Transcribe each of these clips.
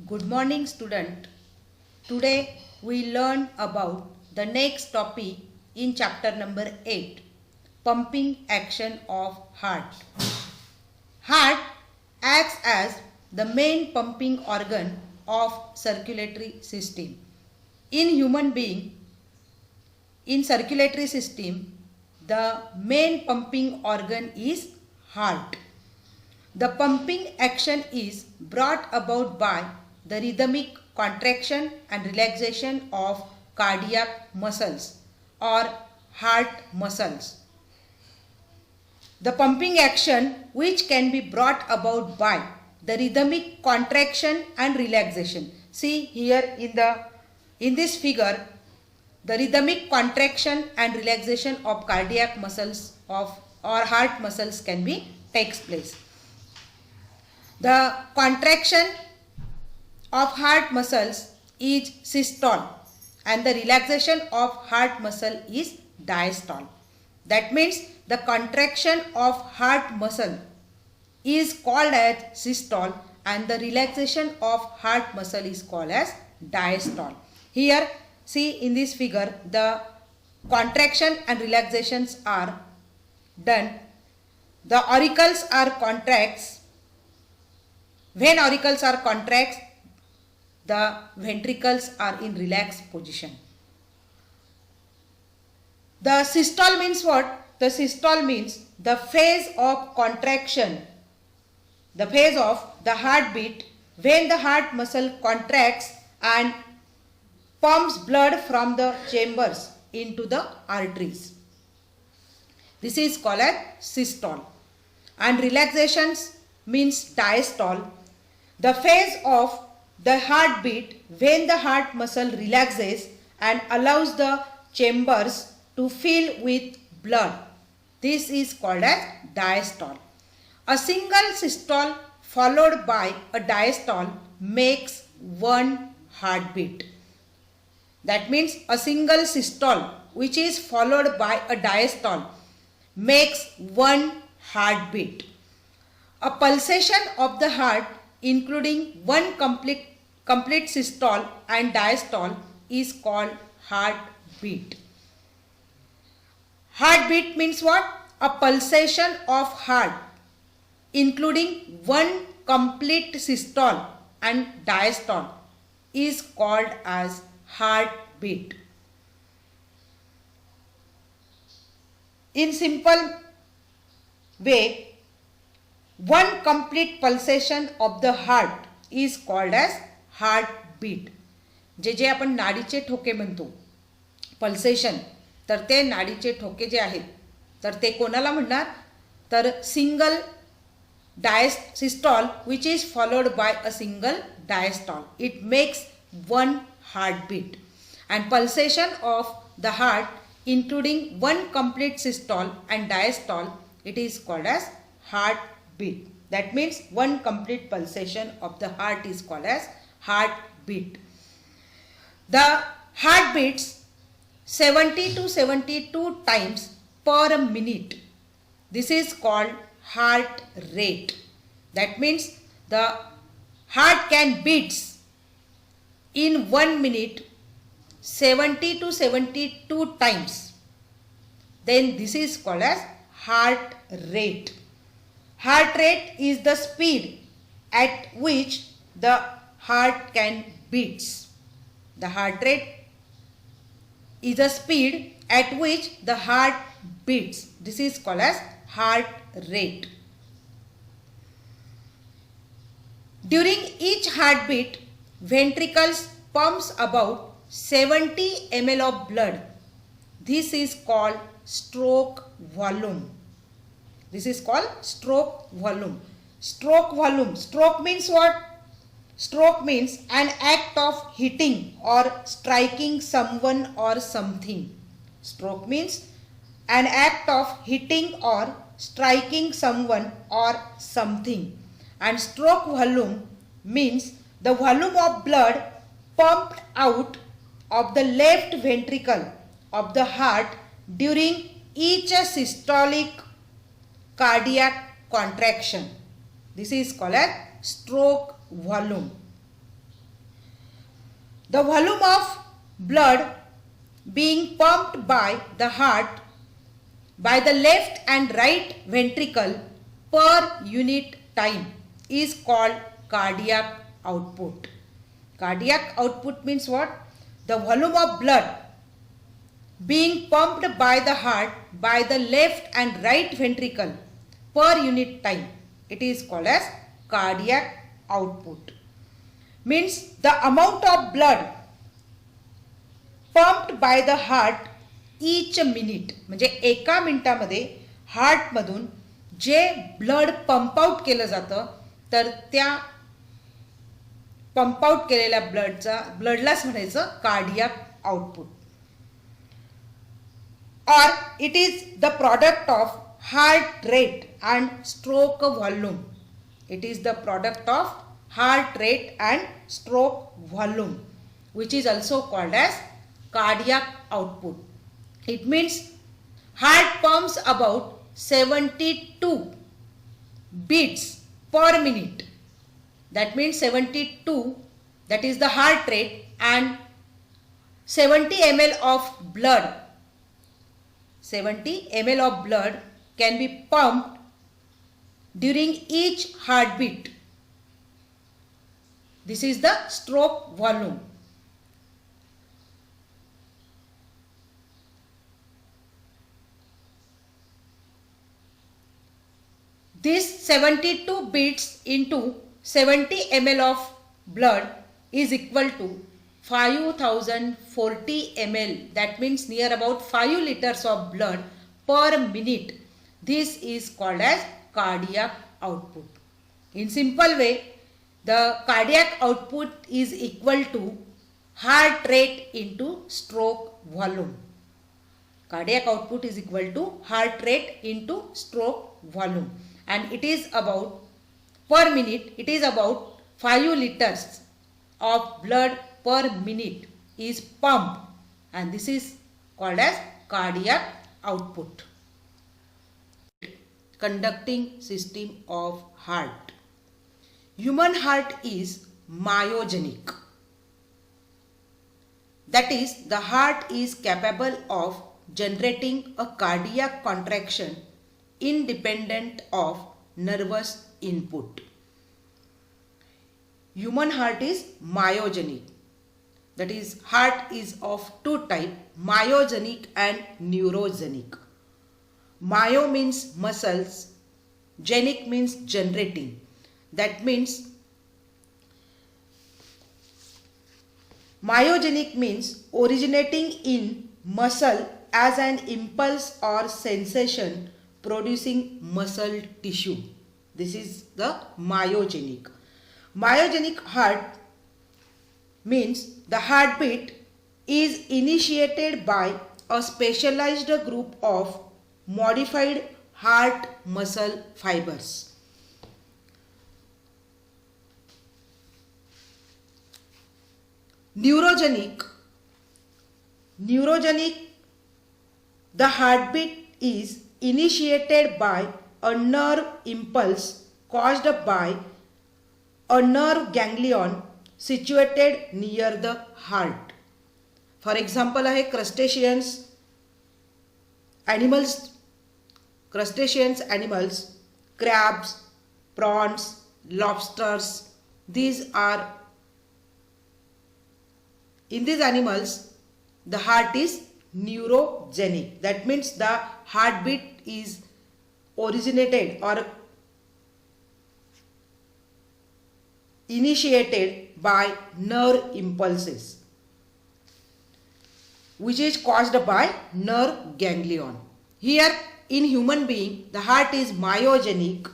Good morning, student. Today we learn about the next topic in chapter number 8, pumping action of heart. Heart acts as the main pumping organ of circulatory system. In human being, in circulatory system, the main pumping organ is heart. The pumping action is brought about by the rhythmic contraction and relaxation of cardiac muscles or heart muscles. The pumping action which can be brought about by the rhythmic contraction and relaxation. See here in this figure, the rhythmic contraction and relaxation of cardiac muscles or heart muscles can be takes place. The contraction of heart muscles is systole and the relaxation of heart muscle is diastole. That means the contraction of heart muscle is called as systole and the relaxation of heart muscle is called as diastole. Here see in this figure the contraction and relaxations are done. The auricles are contracts. When auricles are contracts, the ventricles are in relaxed position. The systole means what? The systole means the phase of contraction, the phase of the heartbeat when the heart muscle contracts and pumps blood from the chambers into the arteries. This is called as systole. And relaxations means diastole. The phase of the heartbeat when the heart muscle relaxes and allows the chambers to fill with blood. This is called as diastole. A single systole followed by a diastole makes one heartbeat. That means a single systole which is followed by a diastole makes one heartbeat. A pulsation of the heart including one complete systole and diastole is called heartbeat. Heartbeat means what? A pulsation of heart including one complete systole and diastole is called as heartbeat. In simple way, one complete pulsation of the heart is called as heartbeat. जे आपण नाडीचे ठोके म्हणतो pulsation, तर ते नाडीचे ठोके जे आहेत तर ते कोणाला म्हणणार? तर single systole which is followed by a single diastole. It makes one heartbeat. And pulsation of the heart including one complete systole and diastole, it is called as heartbeat. That means one complete pulsation of the heart is called as heartbeat. The heart beats 70 to 72 times per minute. This is called heart rate. That means the heart can beats in 1 minute 70 to 72 times. Then this is called as heart rate. Heart rate is the speed at which the heart can beats. The heart rate is the speed at which the heart beats. This is called as heart rate. During each heartbeat, ventricles pumps about 70 ml of blood. This is called stroke volume. This is called stroke volume. Stroke volume. Stroke means what? Stroke means an act of hitting or striking someone or something. Stroke means an act of hitting or striking someone or something. And stroke volume means the volume of blood pumped out of the left ventricle of the heart during each systolic cardiac contraction. This is called as stroke volume. The volume of blood being pumped by the heart by the left and right ventricle per unit time is called cardiac output. Cardiac output means what? The volume of blood being pumped by the heart by the left and right ventricle per unit time. It is called as cardiac output. Means the amount of blood pumped by the heart each minute. म्हणजे एका मिनिटामध्ये हार्टमधून जे blood pump out केलं जातं तर त्या pump out केलेल्या ब्लडलाच म्हणायचं cardiac output. Or it is the product of heart rate and stroke volume. It is the product of heart rate and stroke volume, which is also called as cardiac output. It means heart pumps about 72 beats per minute. That means 72, that is the heart rate, and 70 ml of blood. 70 ml of blood can be pumped during each heartbeat. This is the stroke volume. This 72 beats into 70 ml of blood is equal to 5040 ml. That means near about 5 liters of blood per minute. This is called as cardiac output. In simple way, the cardiac output is equal to heart rate into stroke volume. Cardiac output is equal to heart rate into stroke volume, and it is about per minute, it is about 5 liters of blood per minute is pumped, and this is called as cardiac output. Conducting system of heart. Human heart is myogenic. That is, the heart is capable of generating a cardiac contraction independent of nervous input. Human heart is myogenic. That is, heart is of two types, myogenic and neurogenic. Myo means muscles, genic means generating. That means myogenic means originating in muscle as an impulse or sensation producing muscle tissue. This is the myogenic. Myogenic heart means the heartbeat is initiated by a specialized group of modified heart muscle fibers. Neurogenic, the heartbeat is initiated by a nerve impulse caused by a nerve ganglion situated near the heart. For example, आहे crustaceans animals, crabs, prawns, lobsters. In these animals, the heart is neurogenic. That means the heartbeat is originated or initiated by nerve impulses, which is caused by nerve ganglion. Here in human being, the heart is myogenic.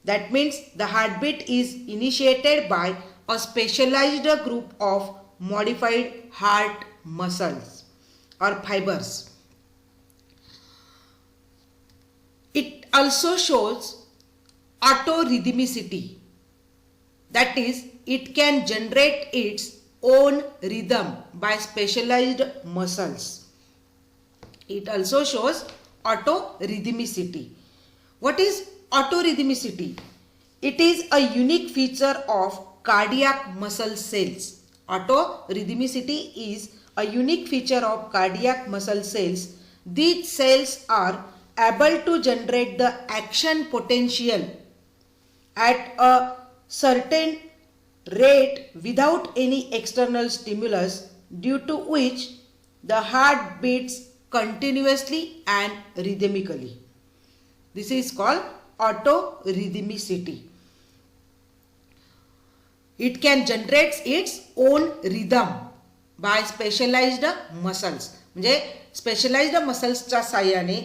That means the heartbeat is initiated by a specialized group of modified heart muscles or fibers. It also shows autorhythmicity. That is, it can generate its own rhythm by specialized muscles. It also shows autorhythmicity. What is autorhythmicity? It is a unique feature of cardiac muscle cells. Autorhythmicity is a unique feature of cardiac muscle cells. These cells are able to generate the action potential at a certain rate without any external stimulus, due to which the heart beats continuously and rhythmically. This is called autorhythmicity. It can generate its own rhythm by specialized muscles. म्हणजे specialised मसल्सच्या साहाय्याने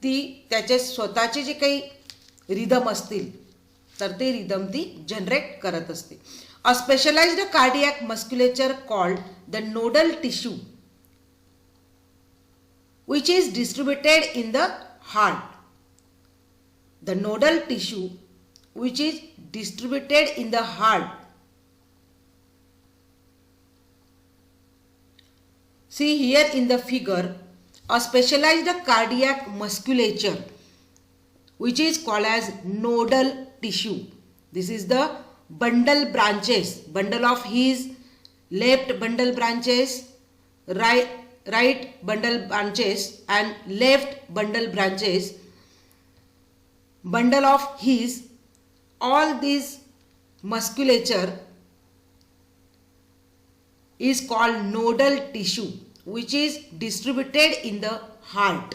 ती त्याचे स्वतःचे जे काही rhythm असतील तर ते rhythm ती जनरेट करत असते. A specialised cardiac musculature called the nodal tissue which is distributed in the heart. The nodal tissue which is distributed in the heart. See here in the figure, a specialized cardiac musculature which is called as nodal tissue. This is the bundle branches, bundle of his, left bundle branches, right bundle branches and left bundle branches, bundle of his. All these musculature is called nodal tissue which is distributed in the heart.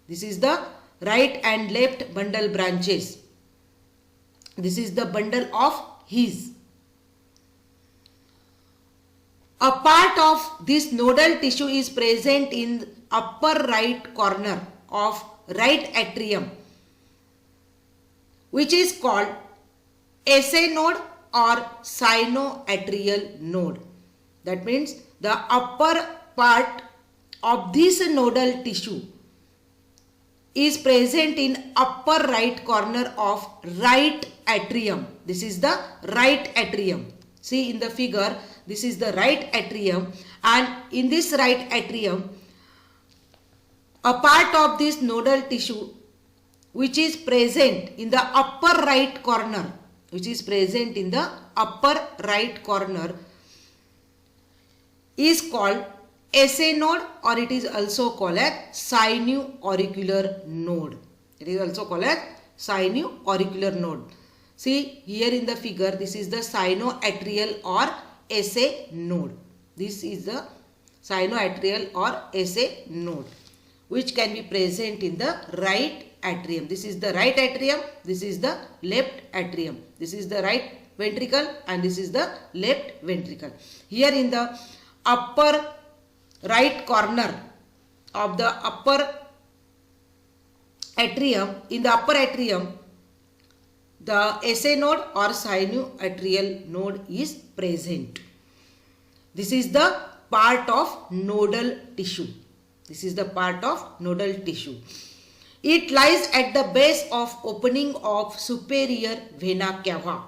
This is the right and left bundle branches. This is the bundle of his. A part of this nodal tissue is present in upper right corner of right atrium which is called SA node or sinoatrial node. That means the upper part of this nodal tissue is present in upper right corner of right atrium. This is the right atrium. See in the figure, this is the right atrium, and in this right atrium a part of this nodal tissue which is present in the upper right corner, which is present in the upper right corner is called SA node, or it is also called as sinoauricular node. It is also called as sinoauricular node. See here in the figure, this is the sinoatrial or SA node. This is the sinoatrial or SA node which can be present in the right atrium. This is the right atrium, this is the left atrium. This is the right ventricle and this is the left ventricle. Here in the upper right corner of the upper atrium, in the upper atrium, the SA node or sinoatrial node is present. This is the part of nodal tissue. This is the part of nodal tissue. It lies at the base of opening of superior vena cava.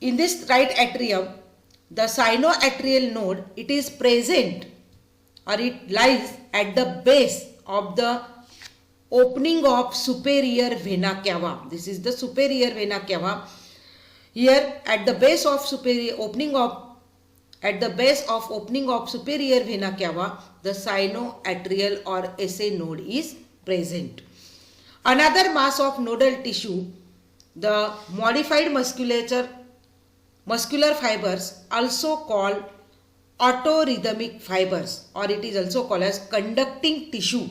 In this right atrium, the sinoatrial node, it is present or it lies at the base of the opening of superior vena cava. This is the superior vena cava. Here at the base of opening of superior vena cava, the sinoatrial or SA node is present. Another mass of nodal tissue, the modified muscular fibers, also called autorhythmic fibers, or it is also called as conducting tissue,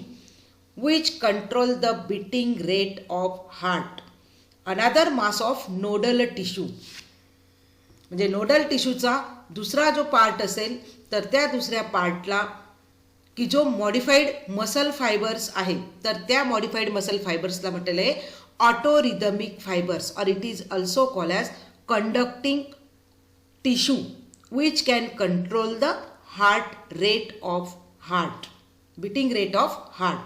which control the beating rate of heart. Another mass of nodal tissue. म्हणजे nodal टिश्यूचा दुसरा जो part असेल तर त्या दुसऱ्या पार्टला की जो modified muscle fibres आहे तर त्या मॉडिफाईड मसल फायबर्सला म्हटलेलं आहे ऑटोरिदमिक फायबर्स, और it is also called as conducting tissue which can control the heart rate of heart, beating rate of heart,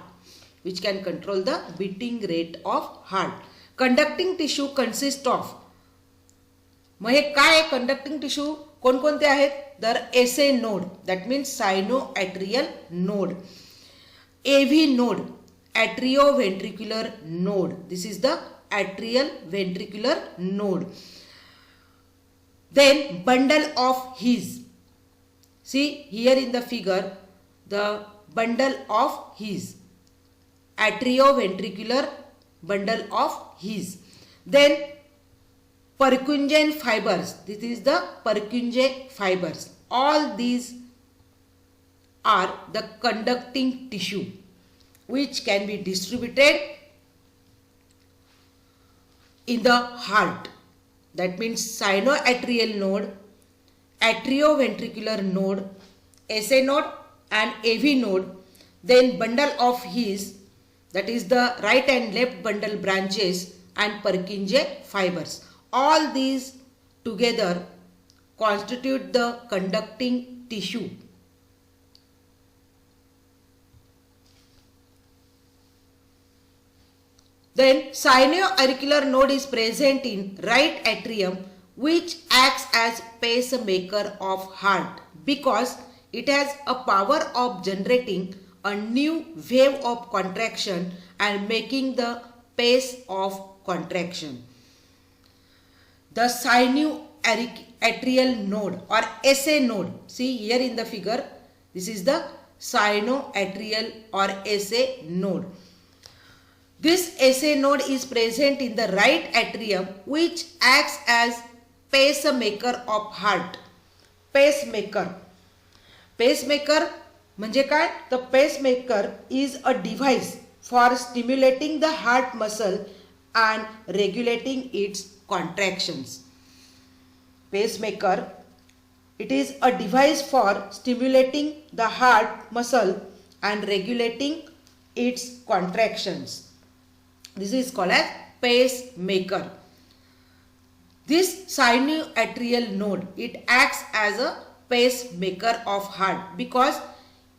which can control the beating rate of heart. Conducting tissue consists of, मग हे काय conducting tissue कोणकोणते आहेत तर SA node, that means sinoatrial node, AV node, atrioventricular node, this is the atrial ventricular node, Then bundle of His. See here in the figure, the bundle of His. Atrioventricular bundle of His. Then Purkinje fibers. This is the Purkinje fibers. All these are the conducting tissue which can be distributed in the heart. That means sinoatrial node, atrioventricular node, SA node and AV node. Then bundle of His, that is the right and left bundle branches, and Purkinje fibers. All these together constitute the conducting tissue. Then sinoauricular node is present in right atrium, which acts as pacemaker of heart because it has a power of generating a new wave of contraction and making the pace of contraction. The sinoatrial node or SA node. See here in the figure, this is the sinoatrial or SA node. This SA node is present in the right atrium, which acts as pacemaker of heart. Pacemaker. Pacemaker म्हणजे काय? The pacemaker is a device for stimulating the heart muscle and regulating its contractions. Pacemaker, it is a device for stimulating the heart muscle and regulating its contractions. This is called as pacemaker. This sinoatrial node, it acts as a pacemaker of heart because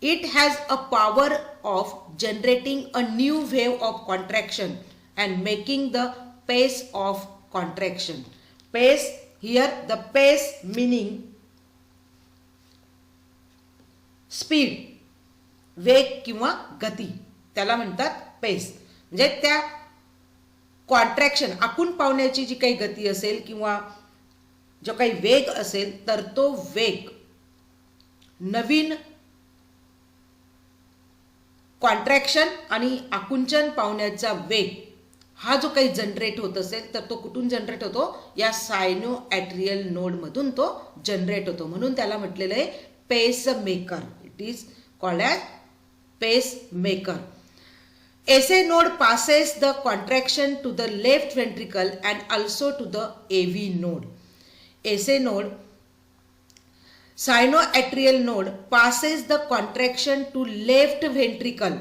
it has a power of generating a new wave of contraction and making the pace of contraction. Pace, here the pace meaning speed, वेग किंवा गती, त्याला म्हणतात pace. म्हणजे त्या contraction, आखून पावण्याची जी काही गती असेल किंवा जो काही वेग असेल तर तो वेग नवीन कॉन्ट्रॅक्शन आणि आकुंचन पावण्याचा वेग हा जो काही जनरेट होत असेल तर तो कुठून जनरेट होतो? या सायनोॲट्रियल नोडमधून तो जनरेट होतो. म्हणून त्याला म्हटलेलं आहे pacemaker. It is called as pacemaker. SA node passes the contraction to the left ventricle and also to the AV node. SA node, sinoatrial node passes the contraction to left ventricle,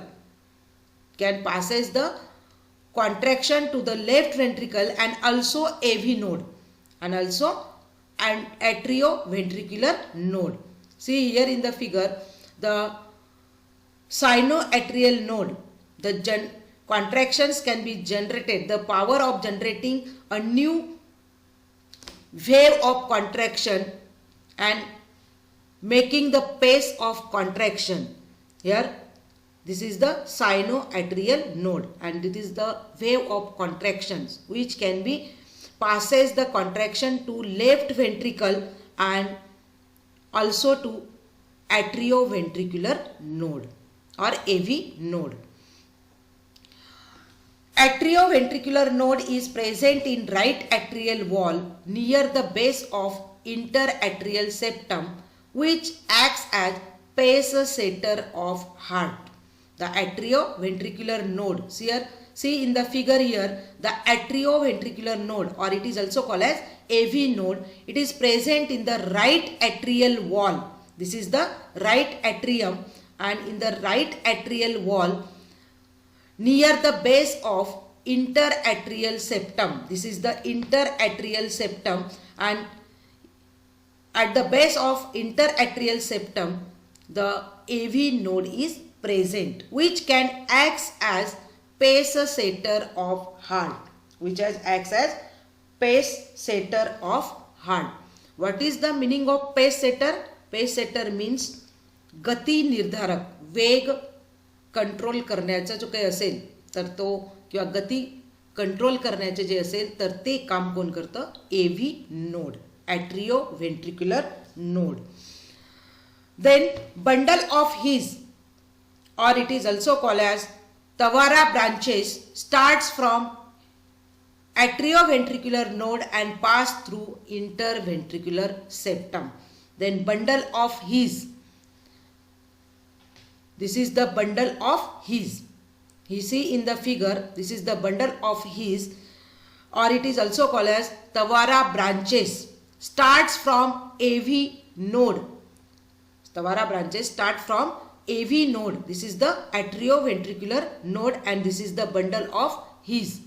can passes the contraction to the left ventricle and also AV node and also an atrioventricular node. See here in the figure, the sinoatrial node, the contractions can be generated, the power of generating a new wave of contraction and making the pace of contraction. Here this is the sinoatrial node and it is the wave of contractions which can be passes the contraction to left ventricle and also to atrioventricular node or AV node. Atrioventricular node is present in right atrial wall near the base of interatrial septum, which acts as pace-setter of heart. The atrioventricular node, see in the figure here, the atrioventricular node, or it is also called as AV node, it is present in the right atrial wall. This is the right atrium, and in the right atrial wall near the base of interatrial septum. This is the interatrial septum, and at the base of interatrial septum the AV node is present, which can act as pace-setter of heart, acts as pace-setter of heart. What is the meaning of pace-setter? Pace-setter means गती निर्धारक, वेग control करण्याचा जो काही असेल तर तो किंवा गती कंट्रोल करण्याचे जे असेल तर ते काम कोण करतं? AV node, atrioventricular node. Then bundle of His, or it is also called as Tawara branches, starts from atrioventricular node and pass through interventricular septum. Then bundle of His, this is the bundle of His. You see in the figure, this is the bundle of His, or it is also called as Tawara branches, starts from AV node. Tawara branches start from AV node. This is the atrioventricular node and this is the bundle of His.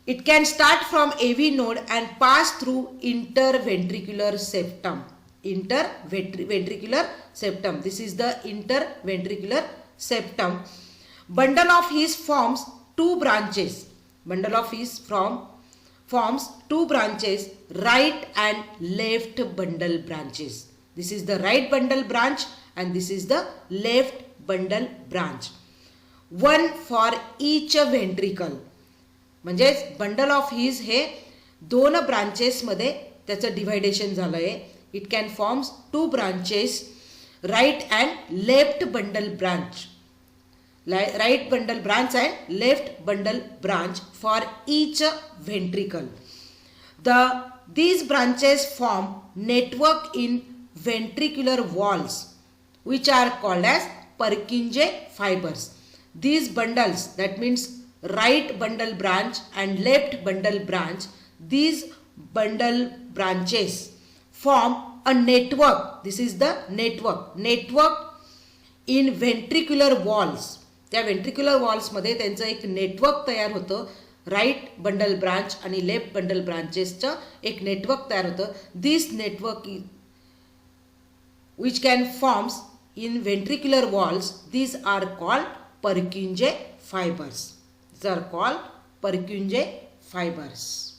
It can start from AV node and pass through interventricular septum. Interventricular septum. This is the interventricular septum. Bundle of His forms two branches. Bundle of His forms two branches, right and left bundle branches. This is the right bundle branch and this is the left bundle branch. One for each ventricle. म्हणजेच bundle of His हे दोन branches मध्ये त्याचं डिव्हायडेशन झालं आहे. It can forms two branches, right and left bundle branch. Right bundle branch and left bundle branch for each ventricle. These branches form network in ventricular walls which are called as Purkinje fibers. These bundles, that means right bundle branch and left bundle branch, these bundle branches form a network. This is the network in ventricular walls. त्या ventricular walls मध्ये त्यांचं एक network तयार होतं. Right bundle branch आणि left bundle ब्रांचेसचं एक network तयार होतं. This network which can forms in ventricular walls, these are called Purkinje fibers. These are called Purkinje fibers.